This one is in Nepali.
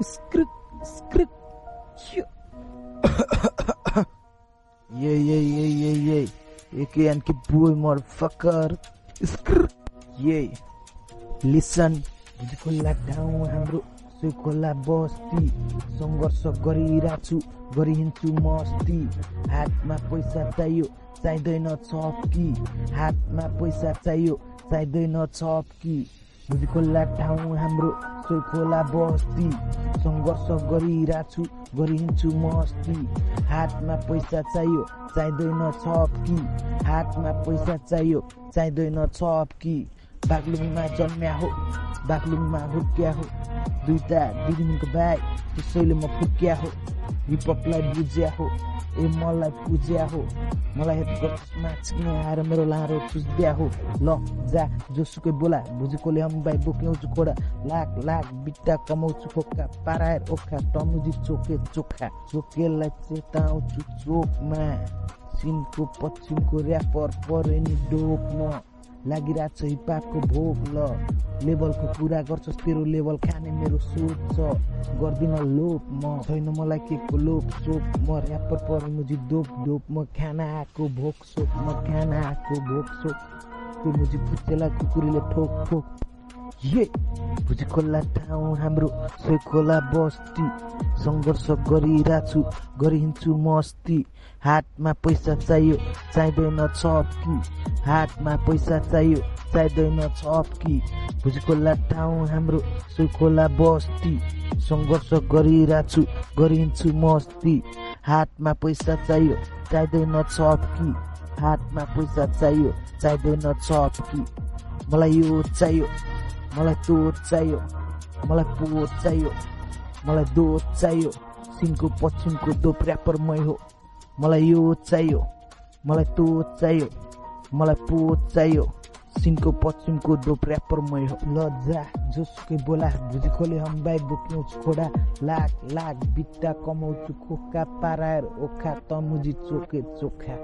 Skrik, skrik. Yeah. AK and keep boy motherfucker. Skrik. Yeah. Listen. खोला ठाउँ हाम्रो सोही खोला बस्ती संघर्ष गरिरहेछु गरिहिन्छु मस्ती हातमा पैसा चाहियो चाहिँदैन छप्की हातमा पैसा चाहियो चाहिँदैन छप्की बुझी खोला ठाउँ हाम्रो सोही खोला बस्ती संघर्ष गरिरहेछु गरिहिन्छु मस्ती हातमा पैसा चाहियो चाहिँदैन छप्की हातमा पैसा चाहियो चाहिँदैन छप्की बागलुङमा जन्म्या हो बागलुङमा हुर्क्या हो दुईटा दिदीको भाइ त्यसैले म फुक्या हो हिपहपलाई बुझ्या हो ए मलाई पुज्या हो मलाई हेडमा छिक्न आएर मेरो लारो चुस्द्या हो ल जा जोसुकै बोला भुजेकोले अम्बाई बोक्याउँछु खोडा लाख बिट्टा कमाउँछु खोक्का पाराएर ओखा टमुजी चोके चोखा चोकेलाई चेताउँछु चोकमा सिनको पश्चिमको ऱ्यापर परे नि डोकमा लागिरहेको छ हिपहपको भोक ल लेभलको कुरा गर्छस् तेरो लेभल खाने मेरो सोच छ गर्दिन लोप म छैन मलाई के को लोप सोप म ऱ्यापर परे मुजी डोप म खाना आएको भोक सोप म खाना आएको भोक सोप त्यो मुजी फुच्चेलाई कुकुरले ठोक ये भुजी खोला ठाउँ हाम्रो सोही खोला बस्ती संघर्ष गरिरहेछु गरिहिन्छु मस्ती हातमा पैसा चाहियो चाहिँदैन छप्की हातमा पैसा चाहियो चाहिँदैन छप्की भुजी खोला ठाउँ हाम्रो सोही खोला बस्ती संघर्ष गरिरहेछु गरिहिन्छु मस्ती हातमा पैसा चाहियो चाहिँदैन छप्की हातमा पैसा चाहियो चाहिँदैन छप्की मलाई यो चाहियो मलाई तोर चाहियो मलाई पोर चाहियो मलाई दोध चाहियो सिनको पश्चिमको दोप ऱ्यापर मै हो मलाई यो चाहियो मलाई तोर चाहियो मलाई पोर चाहियो सिनको पश्चिमको दोप ऱ्यापर मै हो ल जा जोसुकै बोला भुजी खोले हम्बाई बोक्याउँछु खोडा लाख बिट्टा कमाउँछु खोक्का पाराएर ओखा तमुजी चोके चोखा